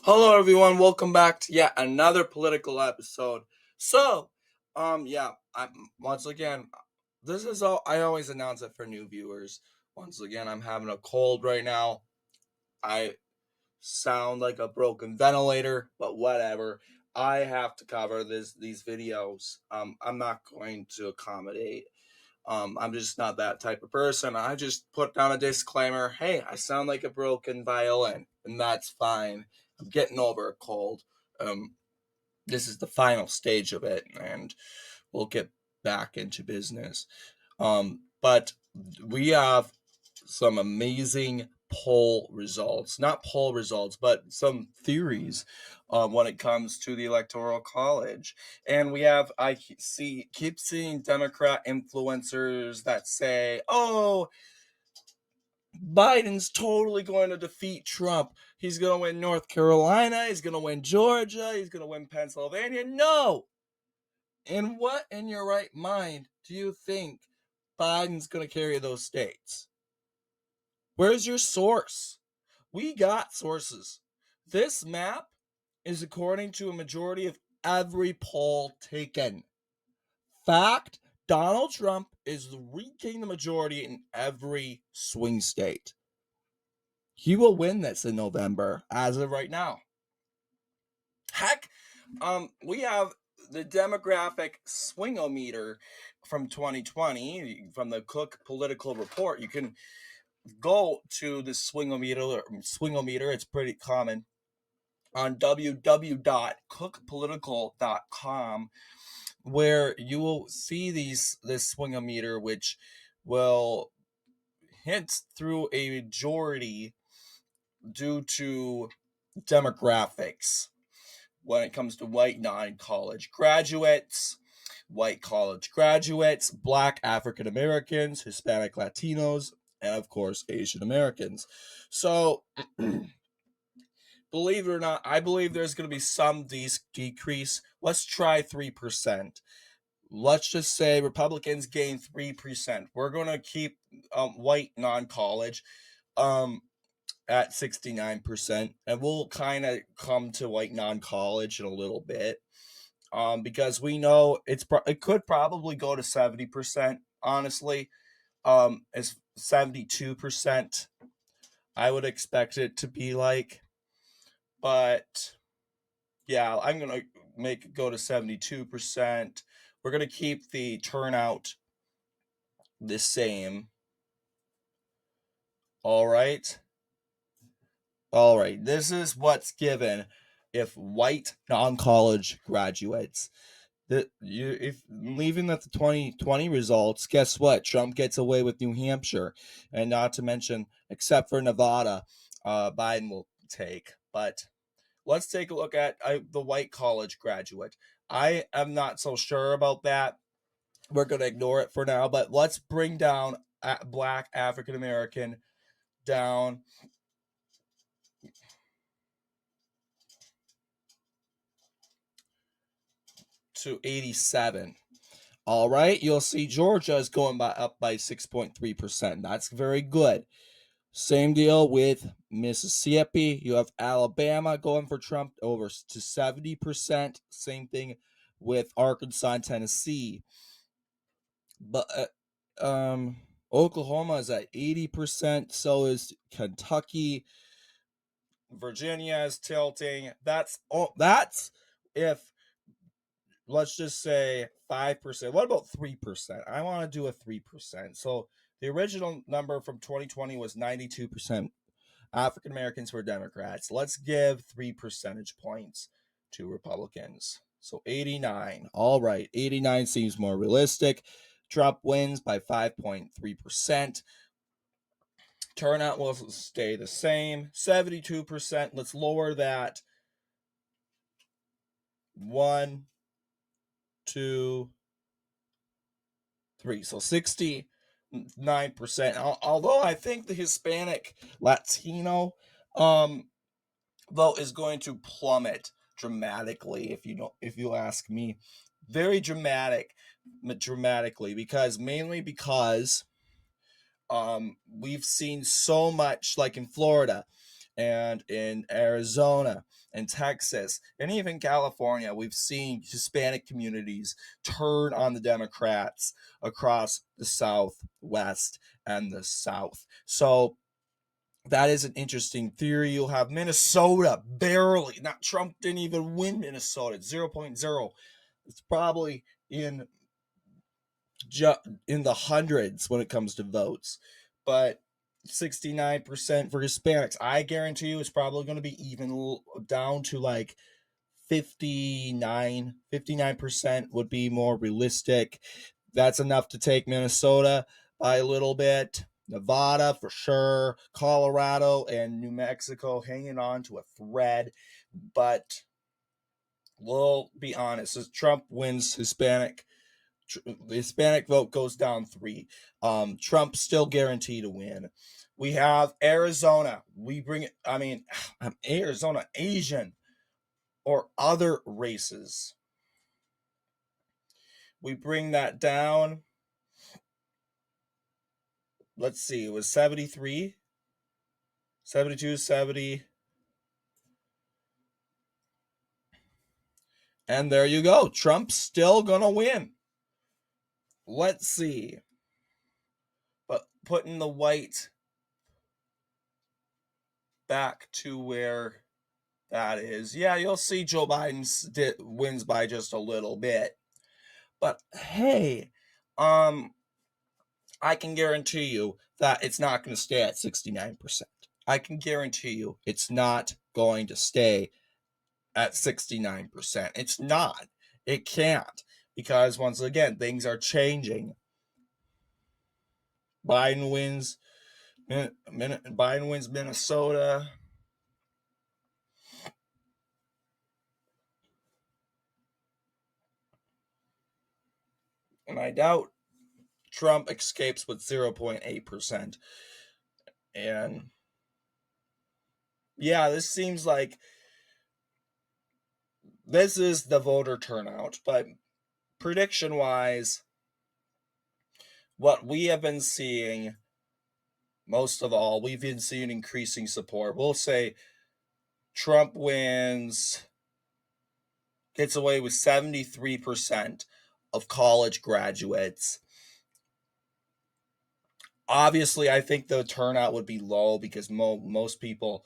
Hello, everyone. Welcome back to yet another political episode. I'm once again. This is all I always announce it for new viewers. Once again, I'm having a cold right now. I sound like a broken ventilator, but whatever. I have to cover these videos. I'm not going to accommodate. I'm just not that type of person. I just put down a disclaimer. Hey, I sound like a broken violin, and that's fine. I'm getting over a cold. Um, this is the final stage of it, and we'll get back into business. But we have some amazing poll results, not poll results, but some theories when it comes to the electoral college. And we have, keep seeing Democrat influencers that say, oh, Biden's totally going to defeat Trump. He's going to win North Carolina. He's going to win Georgia. He's going to win Pennsylvania. No. In what in your right mind do you think Biden's going to carry those states? Where's your source? We got sources. This map is according to a majority of every poll taken. Fact, Donald Trump is regaining the majority in every swing state. He will win this in November as of right now. Heck, we have the demographic swingometer from 2020 from the Cook Political Report. You can go to the swingometer. It's pretty common on www.cookpolitical.com, where you will see this swingometer, which will hint through a majority due to demographics when it comes to white non-college graduates, white college graduates, black African Americans, Hispanic Latinos, and of course Asian Americans. So believe it or not, I believe there's going to be some decrease. Let's try 3%. Let's just say Republicans gain 3%. We're going to keep white non-college at 69%, and we'll kind of come to white non-college in a little bit, because we know it could probably go to 70%. Honestly, it's 72%. I would expect it to be like, but yeah, I'm gonna make it go to 72%. We're gonna keep the turnout the same. All right. All right. This is what's given if white non-college graduates. If leaving at the 2020 results, guess what? Trump gets away with New Hampshire, and not to mention, except for Nevada, Biden will take. But let's take a look at the white college graduate. I am not so sure about that. We're going to ignore it for now, but let's bring down black African American down to 87. All right, you'll see Georgia is going up by 6.3%. That's very good. Same deal with Mississippi. You have Alabama going for Trump over to 70%. Same thing with Arkansas and Tennessee. But Oklahoma is at 80%. So is Kentucky. Virginia is tilting. That's if, let's just say, 5%. What about 3%? I want to do a 3%. So the original number from 2020 was 92% African Americans were Democrats. Let's give 3 percentage points to Republicans. So 89. All right. 89 seems more realistic. Trump wins by 5.3%. Turnout will stay the same. 72%. Let's lower that. 1, 2, 3. So 69%. Although I think the Hispanic Latino vote is going to plummet dramatically, if you ask me. Very dramatically, because we've seen so much, like in Florida, And in Arizona and Texas and even California, we've seen Hispanic communities turn on the Democrats across the Southwest and the South. So that is an interesting theory. You'll have Minnesota barely. Not Trump didn't even win Minnesota. It's 0.0. It's probably ju- in the hundreds when it comes to votes. But 69% for Hispanics. I guarantee you it's probably going to be even down to like 59% would be more realistic. That's enough to take Minnesota by a little bit. Nevada for sure, Colorado and New Mexico hanging on to a thread, but we'll be honest, as Trump wins the Hispanic vote goes down 3. Trump's still guaranteed to win. We have Arizona. We bring it, Arizona, Asian or other races. We bring that down. Let's see, it was 73, 72, 70. And there you go. Trump's still going to win. Let's see. But putting the white back to where that is. Yeah, you'll see Joe Biden wins by just a little bit. But hey, I can guarantee you that it's not going to stay at 69%. I can guarantee you it's not going to stay at 69%. It's not. It can't. Because once again, things are changing. Biden wins. Biden wins Minnesota. And I doubt Trump escapes with 0.8%. And yeah, this seems like this is the voter turnout. But prediction wise, what we have been seeing most of all, we've been seeing increasing support. We'll say Trump wins, gets away with 73% of college graduates. Obviously, I think the turnout would be low because most people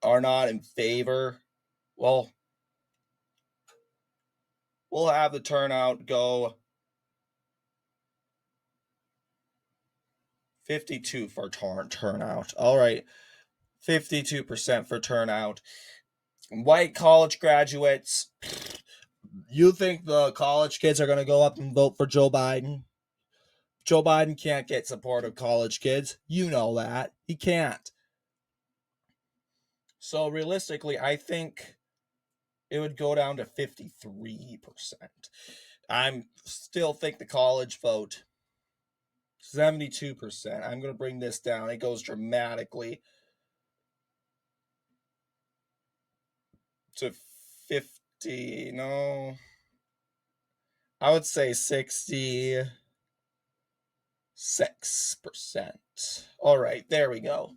are not in favor. Well, we'll have the turnout go 52 for turnout. All right, 52% for turnout. White college graduates. You think the college kids are going to go up and vote for Joe Biden? Joe Biden can't get support of college kids. You know that. He can't. So realistically, I think it would go down to 53%. I'm still think the college vote 72%. I'm going to bring this down. It goes dramatically to 50. No. I would say 66%. All right, there we go.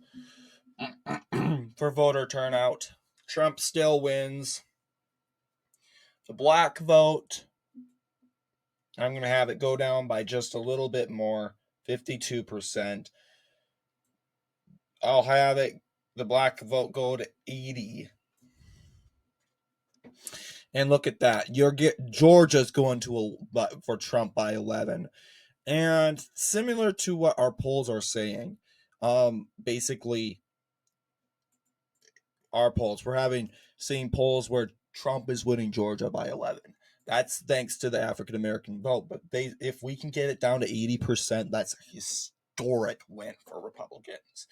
For voter turnout, Trump still wins. The black vote, I'm going to have it go down by just a little bit more, 52%. I'll have the black vote go to 80. And look at that. Georgia's going for Trump by 11. And similar to what our polls are saying, basically our polls, seeing polls where Trump is winning Georgia by 11. That's thanks to the African American vote. But if we can get it down to 80%, that's a historic win for Republicans.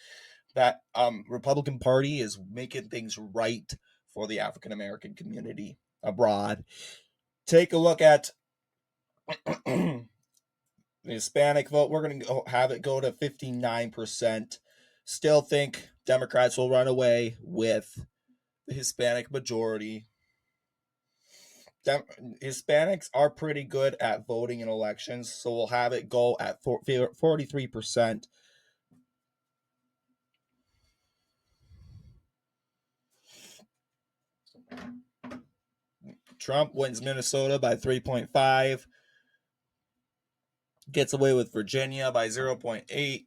That Republican Party is making things right for the African American community abroad. Take a look at the Hispanic vote. We're going to have it go to 59%. Still think Democrats will run away with the Hispanic majority. Hispanics are pretty good at voting in elections, so we'll have it go at 43%. Trump wins Minnesota by 3.5, gets away with Virginia by 0.8.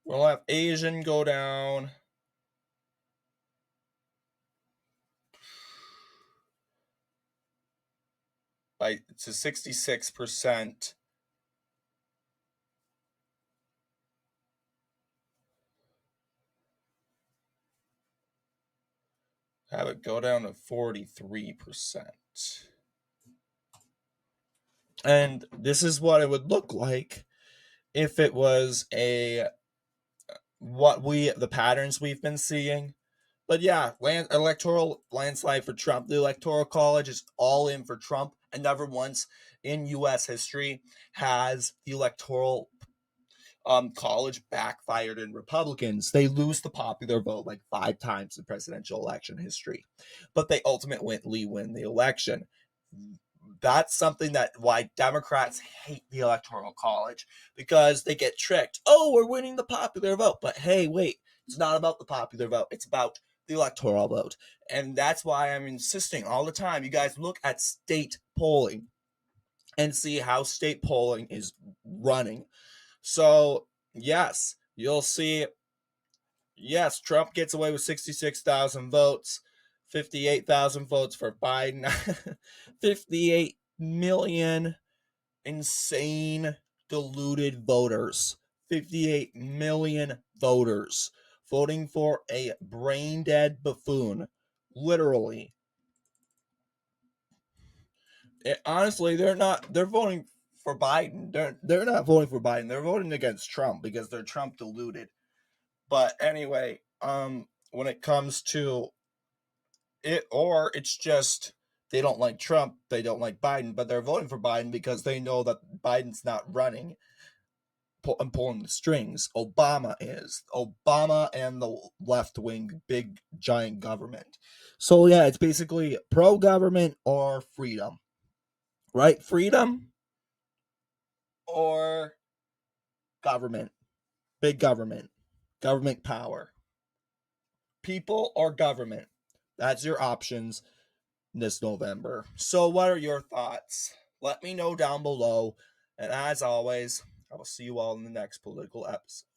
We'll have Asian go down to 66%. Have it go down to 43%. And this is what it would look like if it was the patterns we've been seeing. But yeah, electoral landslide for Trump. The Electoral College is all in for Trump, and never once in U.S. history has the Electoral College backfired in Republicans. They lose the popular vote like 5 times in presidential election history, but they ultimately win the election. That's something that why Democrats hate the Electoral College, because they get tricked. Oh, we're winning the popular vote, but hey, wait, it's not about the popular vote. It's about the electoral vote, and that's why I'm insisting all the time. You guys look at state polling and see how state polling is running. So yes, you'll see. Yes, Trump gets away with 66,000 votes, 58,000 votes for Biden, 58 million insane deluded voters, 58 million voters voting for a brain dead buffoon. Literally. Honestly, they're voting for Biden. They're not voting for Biden. They're voting against Trump because they're Trump deluded. But anyway, when it comes to it, or it's just they don't like Trump, they don't like Biden, but they're voting for Biden because they know that Biden's not running and pulling the strings. Obama is. Obama and the left wing, big giant government. So yeah, it's basically pro government or freedom, right? Freedom or government, big government power, people or government. That's your options this November. So, what are your thoughts? Let me know down below. And as always, I will see you all in the next political episode.